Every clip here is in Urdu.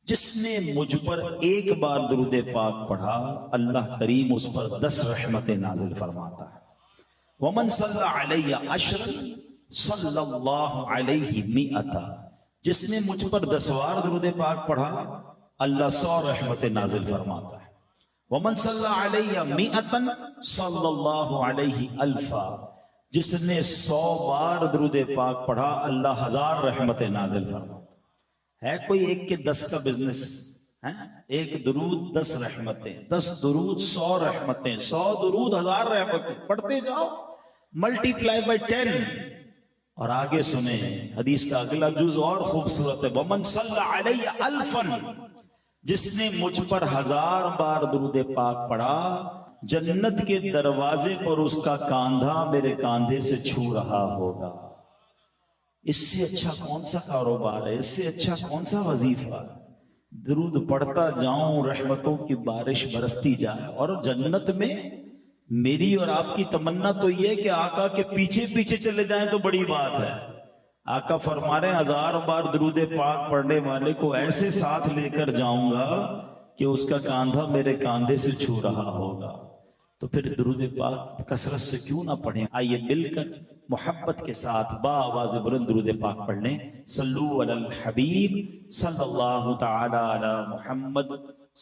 جس نے مجھ پر ایک بار درود پاک پڑھا اللہ کریم اس پر 10 رحمتیں نازل فرماتا ہے. ومن صلی علی عشر صلی اللہ علیہ مئۃ، جس نے مجھ پر 10 بار درود پاک پڑھا اللہ 100 رحمتیں نازل فرماتا ہے. ومن صلی علی مئۃ صلی اللہ علیہ الفا، جس نے 100 بار درود پاک پڑھا اللہ 1000 رحمتیں نازل فرماتا ہے. کوئی ایک کے 10 کا بزنس ہے؟ ایک درود 10 رحمتیں، 10 درود 100 رحمتیں، 100 درود 1000 رحمتیں، پڑھتے جاؤ، ملٹی پلائی بائی 10. اور آگے سنیں حدیث کا اگلا جز اور خوبصورت ہے. ومن صلی علی الفا، جس نے مجھ پر 1000 بار درود پاک پڑھا جنت کے دروازے پر اس کا کاندھا میرے کاندھے سے چھو رہا ہوگا. اس سے اچھا کون سا کاروبار ہے؟ اس سے اچھا کون سا وظیفہ؟ درود پڑھتا جاؤں، رحمتوں کی بارش برستی جائے. اور جنت میں میری اور آپ کی تمنا تو یہ ہے کہ آقا کے پیچھے پیچھے چلے جائیں تو بڑی بات ہے. آقا فرما رہے ہیں 1000 بار درود پاک پڑھنے والے کو ایسے ساتھ لے کر جاؤں گا کہ اس کا کاندھا میرے کاندھے سے چھو رہا ہوگا. تو پھر درود پاک کثرت سے کیوں نہ پڑھیں؟ آئیے مل کر محبت کے ساتھ با آواز بلند درود پاک پڑھ لیں. صلو علی الحبیب صلی اللہ تعالی علی محمد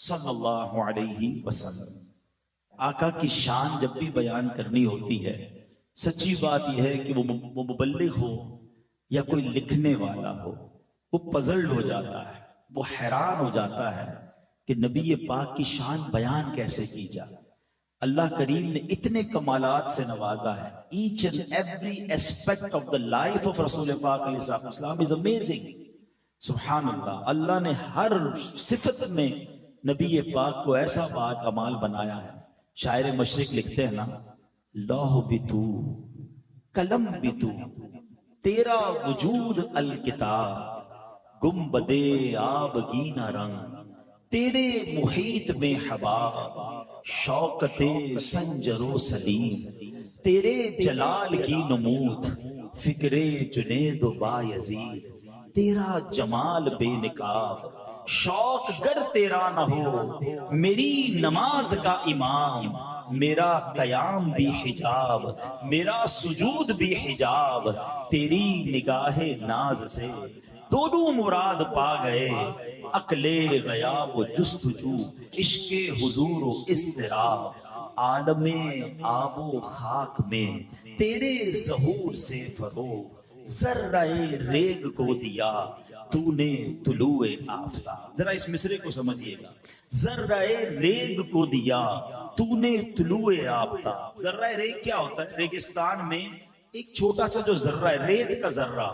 صلی اللہ علیہ وسلم. آقا کی شان جب بھی بیان کرنی ہوتی ہے، سچی بات یہ ہے کہ وہ مبلغ ہو یا کوئی لکھنے والا ہو، وہ پزلڈ ہو جاتا ہے، وہ حیران ہو جاتا ہے کہ نبی پاک کی شان بیان کیسے کی جائے. اللہ کریم نے اتنے کمالات سے نوازا ہے. Each and every aspect of the life of رسول پاک علیہ السلام از امیزنگ. سبحان اللہ. اللہ نے ہر صفت میں نبی پاک کو ایسا با کمال بنایا ہے. شاعر مشرق لکھتے ہیں نا، لوح بھی تو، قلم بھی تو، تیرا وجود الکتاب، گنبدے آبگینہ رنگ، تیرے محیط میں حباب، شوکت سنجر و سلیم، تیرے جلال کی نمود، فکر جنید و بایزید، تیرا جمال بے نقاب، شوق گر تیرا نہ ہو میری نماز کا امام، میرا قیام بھی حجاب، میرا سجود بھی حجاب، تیری نگاہ ناز سے دونوں مراد پا گئے، عقل غیاب و جستجو، عشق حضور و اضطراب، عالم آب و خاک میں تیرے ظہور سے فروغ، ذرہ ریگ کو دیا تو نے طلوع آفتاب. ذرا اس مصرے کو سمجھیے گا. ذرہ ریگ کو دیا تو نے طلوع آفتاب. ذرہ ریگ کیا ہوتا ہے؟ ریگستان میں ایک چھوٹا سا جو ذرہ ہے، ریت کا ذرہ،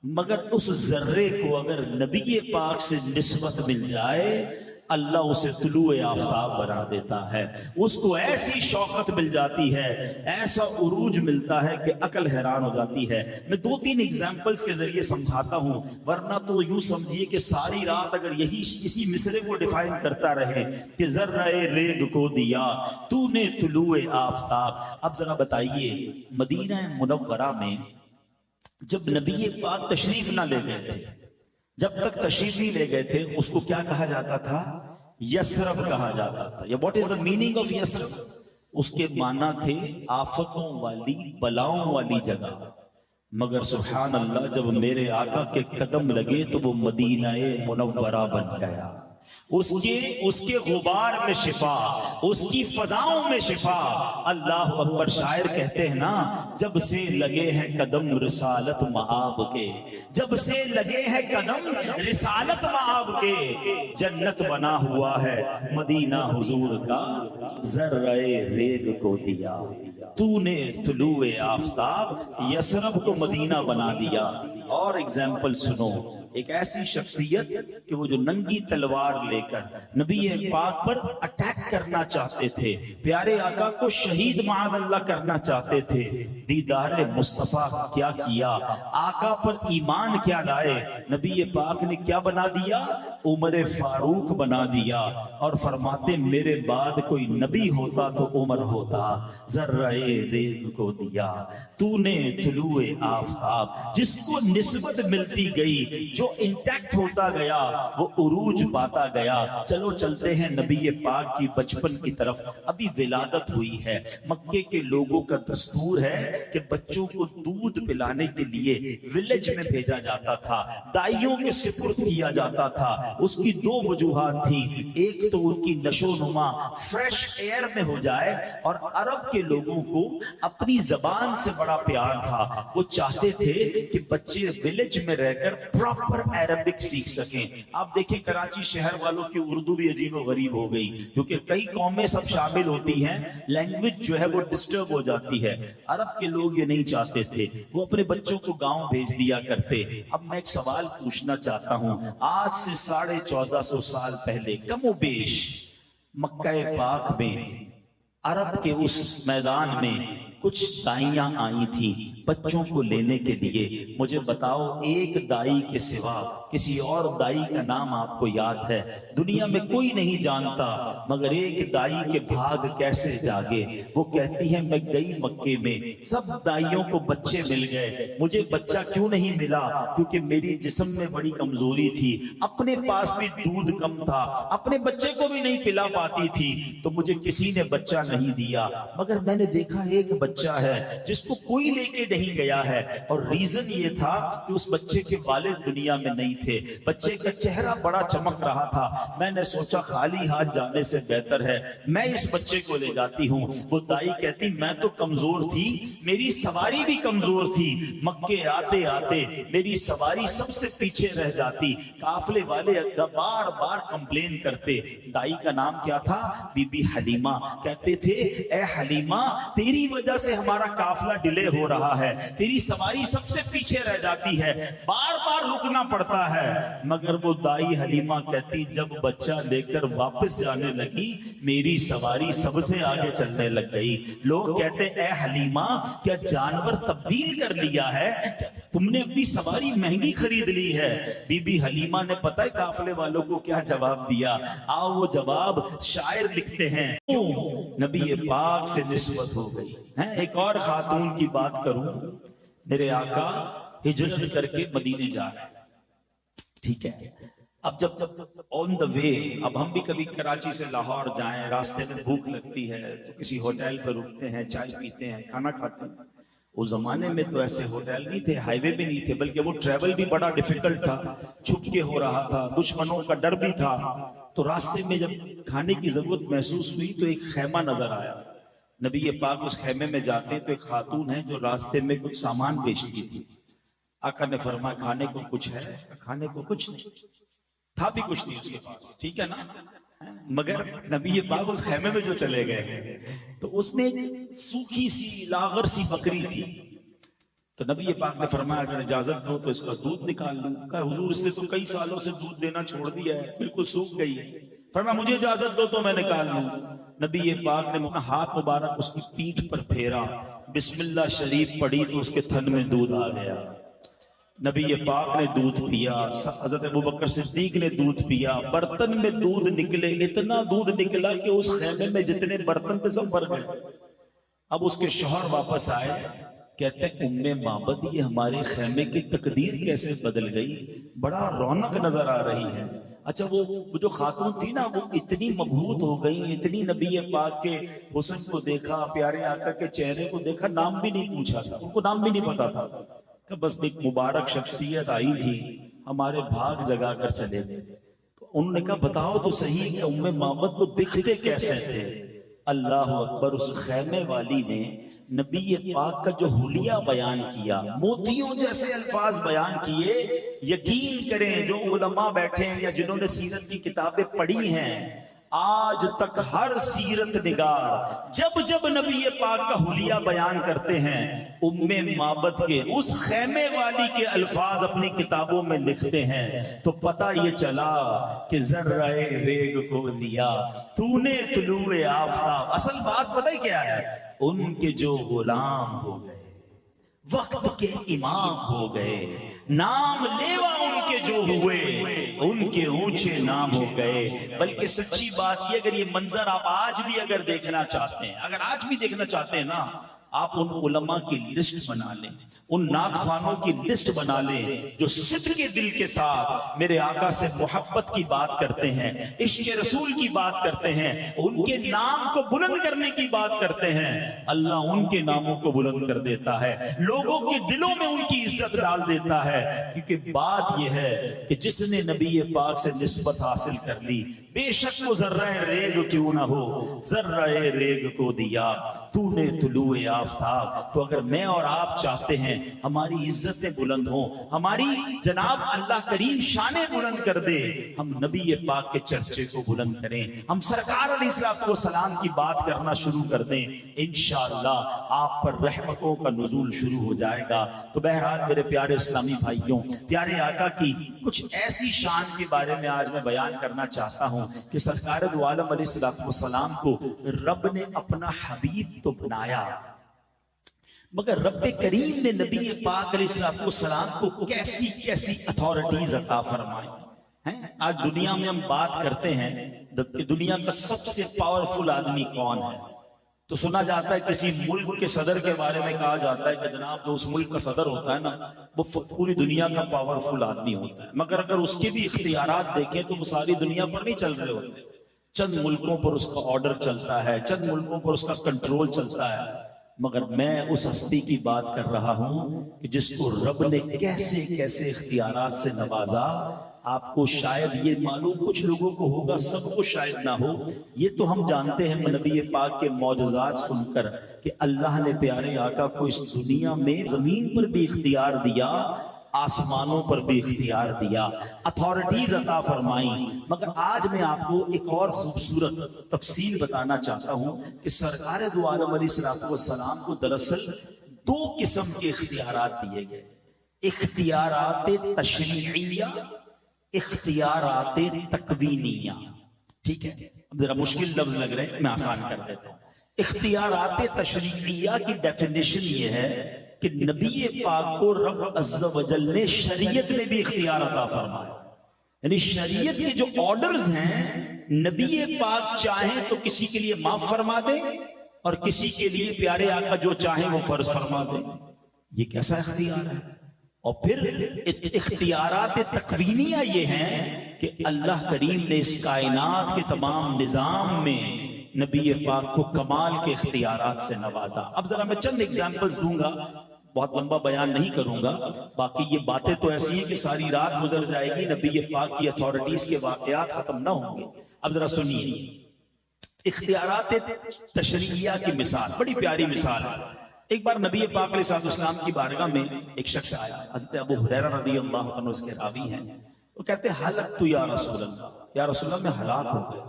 مگر اس ذرے کو اگر نبی پاک سے نسبت مل جائے اللہ اسے طلوع آفتاب بنا دیتا ہے. اس کو ایسی شوقت مل جاتی ہے، ایسا عروج ملتا ہے کہ عقل حیران ہو جاتی ہے. میں 2-3 ایگزامپلز کے ذریعے سمجھاتا ہوں، ورنہ تو یوں سمجھیے کہ ساری رات اگر یہی اسی مصرے کو ڈیفائن کرتا رہے کہ ذرہ ریگ کو دیا تو نے طلوع آفتاب. اب ذرا بتائیے مدینہ منورہ میں جب نبی پاک تشریف نہ لے گئے تھے، جب تک تشریف نہیں لے گئے تھے، اس کو کیا کہا جاتا تھا؟ یثرب کہا جاتا تھا. یا what is the meaning of Yathrib? اس کے معنی تھے آفتوں والی، بلاؤں والی جگہ. مگر سبحان اللہ جب میرے آقا کے قدم لگے تو وہ مدینہ منورہ بن گیا. اس کے غبار میں شفا، اس کی فضاؤں میں شفا. اللہ اکبر. شاعر کہتے ہیں نا، جب سے لگے ہیں قدم رسالت مآب کے، جب سے لگے ہیں قدم رسالت مآب کے، جنت بنا ہوا ہے مدینہ حضور کا، ذرہ ریگ کو دیا تو نے طلوع آفتاب، یثرب کو مدینہ بنا دیا. اور ایگزامپل سنو، ایک ایسی شخصیت کہ وہ جو ننگی تلوار لے کر نبی پاک پر اٹیک کرنا چاہتے تھے، پیارے آقا کو شہید معاذ اللہ کرنا چاہتے تھے، دیدار مصطفیٰ کیا کیا، آقا پر ایمان کیا لائے، نبی پاک نے کیا بنا دیا؟ عمر فاروق بنا دیا. اور فرماتے میرے بعد کوئی نبی ہوتا تو عمر ہوتا. ذرہ ریگ کو دیا، تو نے طلوع آفتاب، جس کو نسبت ملتی گئی، جو انٹیکٹ ہوتا گیا وہ عروج پاتا گیا۔ چلو چلتے ہیں نبی پاک کی بچپن کی طرف۔ ابھی ولادت ہوئی ہے، مکے کے لوگوں کا دستور ہے کہ بچوں کو دودھ پلانے کے لیے ولیج میں بھیجا جاتا تھا، دائیوں کے سپرد کیا جاتا تھا۔ اس کی دو وجوہات تھیں، ایک تو ان کی نشو و نما فریش ایئر میں ہو جائے، اور عرب کے لوگوں کو اپنی زبان سے بڑا پیار تھا، وہ چاہتے تھے کہ بچے ولیج میں رہ کر پراپر عربک سیکھ سکیں۔ آپ دیکھیں کراچی شہر والوں کی اردو بھی عجیب و غریب ہو گئی، کیونکہ کئی قومیں سب شامل ہوتی ہیں، لینگویج جو ہے وہ ڈسٹرب ہو جاتی ہے۔ عرب کے لوگ یہ نہیں چاہتے تھے، وہ اپنے بچوں کو گاؤں بھیج دیا کرتے۔ اب میں ایک سوال پوچھنا چاہتا ہوں، آج سے 1450 سال پہلے کم و بیش مکہ پاک میں، عرب کے اس میدان میں کچھ دائیاں آئی تھیں بچوں کو لینے کے لیے۔ مجھے بتاؤ ایک دائی کے سوا کسی اور دائی کا نام آپ کو یاد ہے؟ دنیا میں کوئی نہیں جانتا، مگر ایک دائی کے بھاگ کیسے جاگے۔ وہ کہتی ہے میں گئی مکے میں، سب دائیوں کو بچے مل گئے، مجھے بچہ کیوں نہیں ملا؟ کیونکہ میری جسم میں بڑی کمزوری تھی، اپنے پاس بھی دودھ کم تھا، اپنے بچے کو بھی نہیں پلا پاتی تھی، تو مجھے کسی نے بچہ نہیں دیا۔ مگر میں نے دیکھا ایک بچہ ہے جس کو کوئی لے کے نہیں گیا ہے، اور ریزن یہ تھا کہ اس بچے کے والد دنیا میں نہیں تھے، بچے کا چہرہ بڑا چمک رہا تھا۔ میں نے سوچا خالی ہاتھ جانے سے بہتر ہے میں اس بچے کو لے جاتی ہوں۔ وہ دائی کہتی میں تو کمزور تھی، میری سواری بھی کمزور تھی، مکے آتے آتے میری سواری سب سے پیچھے رہ جاتی، قافلے والے بار بار کمپلین کرتے۔ دائی کا نام کیا تھا؟ Bibi Halima. کہتے تھے اے حلیمہ تیری وجہ سے ہمارا قافلہ ڈیلے ہو رہا ہے، تیری سواری سب سے پیچھے رہ جاتی ہے، بار بار رکنا پڑتا ہے۔ مگر وہ دائی حلیمہ کہتی جب بچہ لے کر واپس جانے لگی میری سواری سب سے آگے چلنے لگ گئی۔ لوگ کہتے اے حلیمہ کیا جانور تبدیل کر لیا ہے؟ تم نے اپنی سواری مہنگی خرید لی ہے؟ بی بی حلیمہ نے پتہ ہے قافلے والوں کو کیا جواب دیا؟ آؤ وہ جواب شاعر لکھتے ہیں، نبی پاک سے نسبت ہو گئی۔ ایک اور خاتون کی بات کروں، میرے آقا ہجرت کر کے مدینے جا رہے ہیں، ٹھیک ہے؟ اب جب آن دا وے، اب ہم بھی کبھی کراچی سے لاہور جائیں، راستے میں بھوک لگتی ہے تو کسی ہوٹل پر رکتے ہیں، چائے پیتے ہیں، کھانا کھاتے ہیں۔ اس زمانے میں تو ایسے ہوٹل نہیں تھے، ہائی وے بھی نہیں تھے، بلکہ وہ ٹریول بھی بڑا ڈیفیکلٹ تھا، چھپ کے ہو رہا تھا، دشمنوں کا ڈر بھی تھا۔ تو راستے میں جب کھانے کی ضرورت محسوس ہوئی تو ایک خیمہ نظر آیا۔ نبی پاک اس خیمے میں جاتے تو ایک خاتون ہے جو راستے میں کچھ سامان بیچتی تھی۔ آقا نے فرمایا کھانے کو کچھ ہے؟ کھانے کو کچھ نہیں تھا، بھی کچھ نہیں اس کے پاس، ٹھیک ہے نا؟ مگر نبی پاک اس خیمے میں جو چلے گئے تو اس میں ایک سوکھی سی لاغر سی بکری تھی۔ تو نبی پاک نے فرمایا اگر اجازت دو تو اس کا دودھ نکال لوں۔ کہا حضور اس نے تو کئی سالوں سے دودھ دینا چھوڑ دیا ہے، بالکل سوکھ گئی ہے۔ فرمایا مجھے اجازت دو تو میں نکال لوں۔ نبی پاک نے اپنا ہاتھ مبارک اس کی پیٹھ پر پھیرا، بسم اللہ شریف پڑھی تو اس کے تھن میں دودھ آ گیا۔ نبی پاک نے دودھ پیا، حضرت ابوبکر صدیق نے دودھ پیا، برتن میں دودھ نکلے، اتنا دودھ نکلا کہ اس خیمے میں جتنے برتن تھے سب بھر گئے۔ اب اس کے شوہر واپس آئے، کہتے ہیں ام معبد یہ ہمارے خیمے کی تقدیر کیسے بدل گئی، بڑا رونق نظر آ رہی ہے۔ اچھا وہ جو خاتون تھی نا وہ اتنی مبہوت ہو گئی، اتنی نبی پاک کے حسن کو دیکھا، پیارے آقا کے چہرے کو دیکھا، نام بھی نہیں پوچھا تھا، ان کو نام بھی نہیں پتا تھا، کہ بس ایک مبارک شخصیت آئی تھی، ہمارے بھاگ جگا کر چلے گئے۔ تو انہوں نے کہا بتاؤ تو صحیح کہ ام معبد کو دکھتے کیسے تھے؟ اللہ اکبر، اس خیمے والی نے نبی پاک کا جو حلیہ بیان کیا، موتیوں جیسے الفاظ بیان کیے، یقین کریں جو علماء بیٹھے ہیں یا جنہوں نے سیرت کی کتابیں پڑھی ہیں، آج تک ہر سیرت نگار جب جب نبی پاک کا حلیہ بیان کرتے ہیں ام معبد کے اس خیمے والی کے الفاظ اپنی کتابوں میں لکھتے ہیں، تو پتہ یہ چلا کہ ذرہ ریگ کو دیا تو نے طلوع آفتاب۔ اصل بات پتہ ہی کیا ہے؟ ان کے جو غلام ہو گئے، وقت کے امام ہو گئے، نام لیوا ان کے جو ہوئے، ان کے اونچے نام ہو گئے۔ بلکہ سچی بات یہ، اگر یہ منظر آپ آج بھی اگر دیکھنا چاہتے ہیں، اگر آج بھی دیکھنا چاہتے ہیں نا، آپ ان علماء کی لسٹ بنا لیں، ان ناخوانوں کی لسٹ بنا لیں جو صدق کے دل کے ساتھ میرے آقا سے محبت کی بات کرتے ہیں، عشق رسول کی بات کرتے ہیں، ان کے نام کو بلند کرنے کی بات کرتے ہیں، اللہ ان کے ناموں کو بلند کر دیتا ہے، لوگوں کے دلوں میں ان کی عزت ڈال دیتا ہے۔ کیونکہ بات یہ ہے کہ جس نے نبی پاک سے نسبت حاصل کر لی، بے شک وہ ذرہ ریگ کیوں نہ ہو، ذرہ ریگ کو دیا تو نے طلوع آفتاب۔ تو اگر میں اور آپ چاہتے ہیں ہماری عزتیں بلند ہوں، ہماری جناب اللہ کریم شانیں بلند کر دے، ہم نبی پاک کے چرچے کو بلند کریں، ہم سرکار علیہ السلام کی بات کرنا شروع کر دیں، انشاءاللہ آپ پر رحمتوں کا نزول شروع ہو جائے گا۔ تو بہرحال میرے پیارے اسلامی بھائیوں، پیارے آقا کی کچھ ایسی شان کے بارے میں آج میں بیان کرنا چاہتا ہوں کہ سرکار دو عالم علیہ السلام کو رب نے اپنا حبیب تو بنایا، مگر رب کریم نے نبی پاک علیہ السلام کو کیسی کیسی اتھارٹیز عطا فرمائی ہیں۔ آج دنیا میں ہم بات کرتے ہیں کہ دنیا کا سب سے پاورفل آدمی کون ہے، تو سنا جاتا ہے کسی ملک کے صدر کے بارے میں کہا جاتا ہے کہ جناب جو اس ملک کا صدر ہوتا ہے نا وہ پوری دنیا کا پاورفل آدمی ہوتا ہے، مگر اگر اس کے بھی اختیارات دیکھیں تو وہ ساری دنیا پر نہیں چل رہے ہوتے، چند ملکوں پر اس کا آرڈر چلتا ہے، چند ملکوں پر اس کا کنٹرول چلتا ہے۔ مگر میں اس ہستی کی بات کر رہا ہوں کہ جس کو رب نے کیسے کیسے اختیارات سے نوازا۔ آپ کو شاید یہ معلوم کچھ لوگوں کو ہوگا، سب کو شاید نہ ہو، یہ تو ہم جانتے ہیں نبی پاک کے معجزات سن کر کہ اللہ نے پیارے آقا کو اس دنیا میں زمین پر بھی اختیار دیا، آسمانوں پر بھی اختیار دیا، اتھارٹیز عطا فرمائیں۔ مگر آج میں آپ کو ایک اور خوبصورت تفصیل بتانا چاہتا ہوں کہ سرکار دو عالم علیہ السلام کو دراصل دو قسم کے اختیارات دیے گئے، اختیارات تشریعیہ، اختیارات تکوینیہ۔ ٹھیک ہے، اب ذرا مشکل لفظ لگ رہے ہیں، میں آسان کر دیتا ہوں۔ اختیارات تشریعیہ کی ڈیفینیشن یہ ہے کہ نبی پاک کو رب عز و جل نے شریعت میں بھی اختیار عطا فرمایا، یعنی شریعت کے جو آرڈرز ہیں نبی پاک چاہیں تو کسی کے لیے معاف فرما دیں اور کسی کے لیے پیارے آقا جو چاہیں وہ فرض فرما دیں۔ یہ کیسا اختیار ہے؟ اور پھر اختیارات تکوینیہ یہ ہیں کہ اللہ کریم نے اس کائنات کے تمام نظام میں نبی پاک کو کمال کے اختیارات سے نوازا۔ اب ذرا میں چند ایگزامپلز دوں گا، بہت لمبا بیان نہیں کروں گا، باقی یہ باتیں تو ایسی ہیں کہ ساری رات گزر جائے گی، نبی پاک کی اتھارٹیز کے واقعات ختم نہ ہوں گے۔ اب ذرا سنیے، اختیارات تشریعیہ کی مثال بڑی پیاری مثال ہے۔ ایک بار نبی پاک علیہ السلام کی بارگاہ میں ایک شخص آیا، حضرت ابو ہریرہ رضی اللہ عنہ اس کے راوی ہیں، وہ کہتے ہیں ہلکت یا رسول اللہ، یا رسول اللہ میں ہلاک ہو گئے۔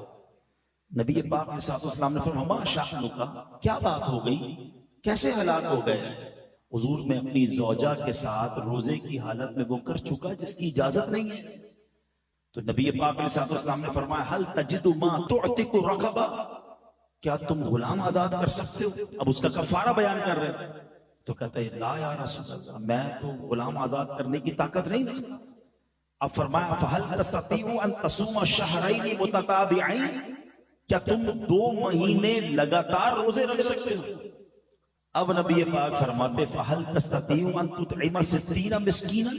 نبی پاک علیہ السلام نے فرمایا ما شأنک، کیا بات ہو گئی، کیسے ہلاک ہو گئے؟ حضور میں اپنی زوجہ کے ساتھ روزے کی حالت میں وہ کر چکا جس کی اجازت نہیں ہے۔ تو نبی پاک علیہ السلام نے فرمایا هل تجد ما تعتق رقبہ، کیا تم غلام آزاد کر سکتے ہو؟ اب اس کا کفارہ بیان کر رہے ہیں، تو کہتا ہے لا یا رسول اللہ، میں تو غلام آزاد کرنے کی طاقت نہیں رکھتا۔ اب فرمایا فهل تستطيع ان تصوم شهرين متتابعين، کیا تم 2 مہینے لگاتار روزے رکھ سکتے ہو؟ اب نبی پاک فرماتے فَهَلْ تَسْتَطِيعُ أَن تُطْعِمَ 60 مسکینا،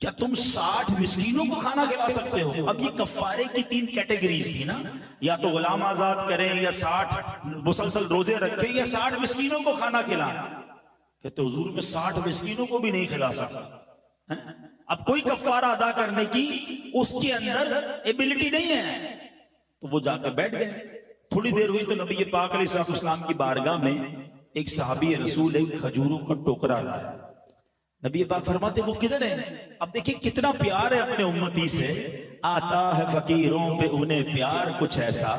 کیا تم 60 مسکینوں کو کھانا کھلا سکتے ہو؟ اب یہ کفارے کی 3 کیٹیگریز تھی نا، یا تو غلام آزاد کریں، یا 60 مسلسل روزے رکھیں، یا 60 مسکینوں کو کھانا کھلائیں۔ کہتے حضور میں 60 مسکینوں کو بھی نہیں کھلا سکتا، اب کوئی کفارہ ادا کرنے کی اس کے اندر ایبلٹی نہیں ہے۔ تو وہ جا کے بیٹھ گئے، تھوڑی دیر ہوئی تو نبی پاک علیہ السلام کی بارگاہ میں ایک صحابی رسول ایک کھجوروں کا ٹوکرا لایا۔ نبی پاک فرماتے وہ کدھر ہے؟ اب دیکھیں کتنا پیار ہے اپنے امتی سے، آتا ہے فقیروں پہ انہیں پیار کچھ ایسا،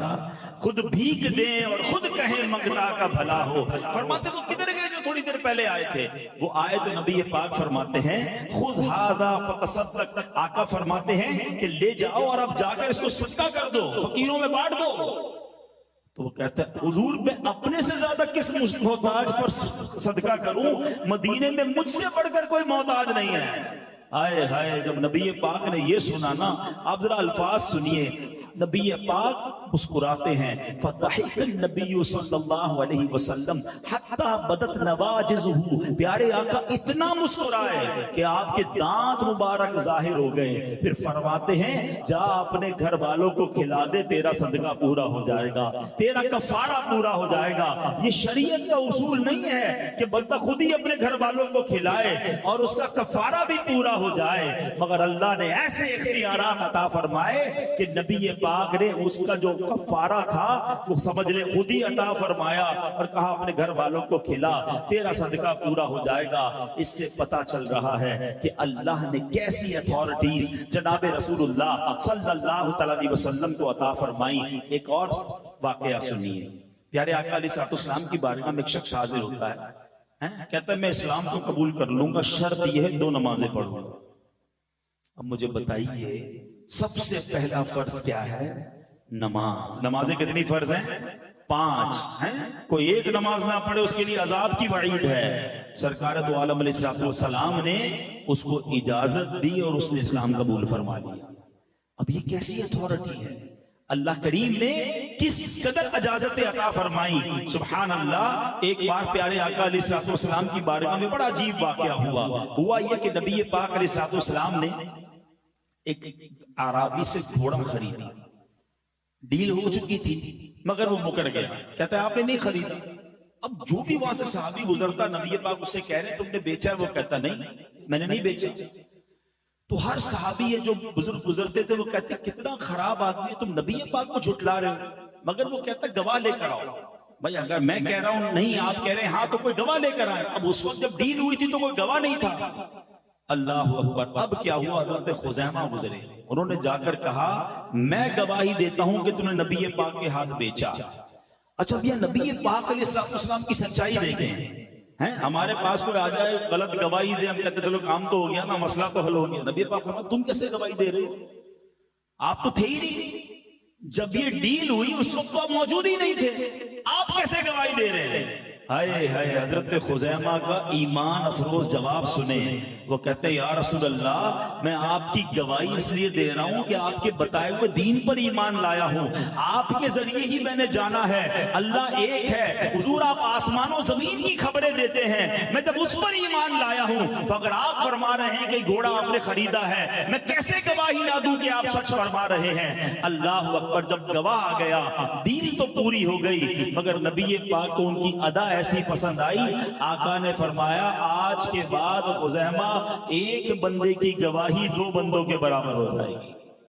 خود بھیک دیں اور خود کہیں منگتا کا بھلا ہو۔ فرماتے وہ کدھر گئے جو تھوڑی دیر پہلے آئے تھے؟ وہ آئے تو نبی پاک فرماتے ہیں خذ ھذا فتصدق، آقا فرماتے ہیں کہ لے جاؤ اور اب جا کر اس کو صدقہ کر دو، فقیروں میں بانٹ دو۔ تو وہ کہتا ہے حضور میں اپنے سے زیادہ کس محتاج پر صدقہ کروں؟ مدینے میں مجھ سے بڑھ کر کوئی محتاج نہیں ہے۔ آئے ہائے، جب نبی پاک نے یہ سنا نا، آپ ذرا الفاظ سنیے، نبی پاک مسکراتے ہیں، فضحک النبی صلی اللہ علیہ وسلم حتی بدت نواجزہ، پیارے آقا اتنا مسکرائے کہ آپ کے دانت مبارک ظاہر ہو گئے، پھر فرماتے ہیں جا اپنے گھر والوں کو کھلا دے، تیرا صدقہ پورا ہو جائے گا، تیرا کفارہ پورا ہو جائے گا۔ یہ شریعت کا اصول نہیں ہے کہ بندہ خود ہی اپنے گھر والوں کو کھلائے اور اس کا کفارہ بھی پورا ہو جائے، مگر اللہ نے ایسے اختیارات عطا فرمائے کہ نبی پاک نے اس کا جو کفارہ تھا وہ سمجھ لے خود ہی عطا فرمایا اور کہا اپنے گھر والوں کو کھلا، تیرا صدقہ پورا ہو جائے گا۔ اس سے پتا چل رہا ہے کہ اللہ نے کیسی اتھارٹیز جناب رسول اللہ صلی اللہ علیہ وسلم کو عطا فرمائی۔ ایک اور واقعہ سنیے، پیارے آقا علیہ السلام کی بارگاہ میں ایک شخص حاضر ہوتا ہے، کہتا ہے میں اسلام کو قبول کر لوں گا، شرط یہ ہے 2 نمازیں پڑھوں گا۔ اب مجھے بتائیے سب سے پہلا فرض کیا ہے؟ نماز۔ نمازیں کتنی فرض ہیں؟ 5 ہیں۔ کوئی ایک نماز نہ پڑھے اس کے لیے عذاب کی وعید ہے۔ سرکار دو عالم علیہ السلام نے اس کو اجازت دی اور اس نے اسلام قبول فرما لیا۔ اب یہ کیسی اتھارٹی ہے؟ اللہ کریم نے کس قدر اجازت عطا فرمائی، سبحان اللہ۔ ایک بار پیارے آقا علیہ السلام کی بارگاہ میں بڑا عجیب واقعہ ہوا یہ کہ نبی پاک علیہ السلام نے ایک اعرابی سے گھوڑا خریدی، ڈیل ہو چکی تھی مگر وہ مکر گیا، کہتا ہے آپ نے نہیں خریدا۔ اب جو بھی وہاں سے صحابی گزرتا نبی پاک اس سے کہہ رہے تم نے بیچا ہے، وہ کہتا نہیں میں نے نہیں بیچا۔ تو ہر صحابی جو بزرگ گزرتے تھے وہ کہتے کتنا خراب آدمی ہے، تم نبی پاک کو جھٹلا رہے ہو، مگر وہ کہتا گواہ لے کر آؤ۔ بھائی اگر میں کہہ رہا ہوں نہیں آپ کہہ رہے ہیں ہاں تو کوئی گواہ لے کر آئے۔ اب اس وقت جب ڈیل ہوئی تھی تو کوئی گواہ نہیں تھا۔ اللہ اکبر۔ اب کیا ہوا، حضرت خزیمہ گزرے، انہوں نے جا کر کہا میں گواہی دیتا ہوں کہ تم نے نبی پاک کے ہاتھ بیچا۔ اچھا یہ نبی پاک علیہ السلام کی سچائی دیکھیں، ہمارے پاس کوئی آ جائے غلط گواہی دے، ہم کہتے چلو کام تو ہو گیا نا، مسئلہ تو حل ہو گیا۔ نبی پاک فرمایا تم کیسے گواہی دے رہے ہو، آپ تو تھے ہی نہیں، جب یہ ڈیل ہوئی اس وقت تو آپ موجود ہی نہیں تھے، آپ کیسے گواہی دے رہے ہیں؟ ہائے ہائے، حضرت خزیمہ کا ایمان افروز جواب سنیں۔ وہ کہتے ہیں یا رسول اللہ میں آپ کی گواہی اس لیے دے رہا ہوں کہ آپ کے بتائے ہوئے دین پر ایمان لایا ہوں، آپ کے ذریعے ہی میں نے جانا ہے اللہ ایک ہے۔ حضور آپ آسمان و زمین کی خبریں دیتے ہیں، میں جب اس پر ایمان لایا ہوں تو اگر آپ فرما رہے ہیں کہ گھوڑا آپ نے خریدا ہے، میں کیسے گواہی نہ دوں کہ آپ سچ فرما رہے ہیں؟ اللہ اکبر۔ جب گواہ آ گیا ڈیل تو پوری ہو گئی، مگر نبی پاک کو ان کی ادا ایسی پسند آئی، آقا نے فرمایا آج کے بعد خزیمہ ایک بندے کی گواہی 2 بندوں کے برابر ہو جائے گی۔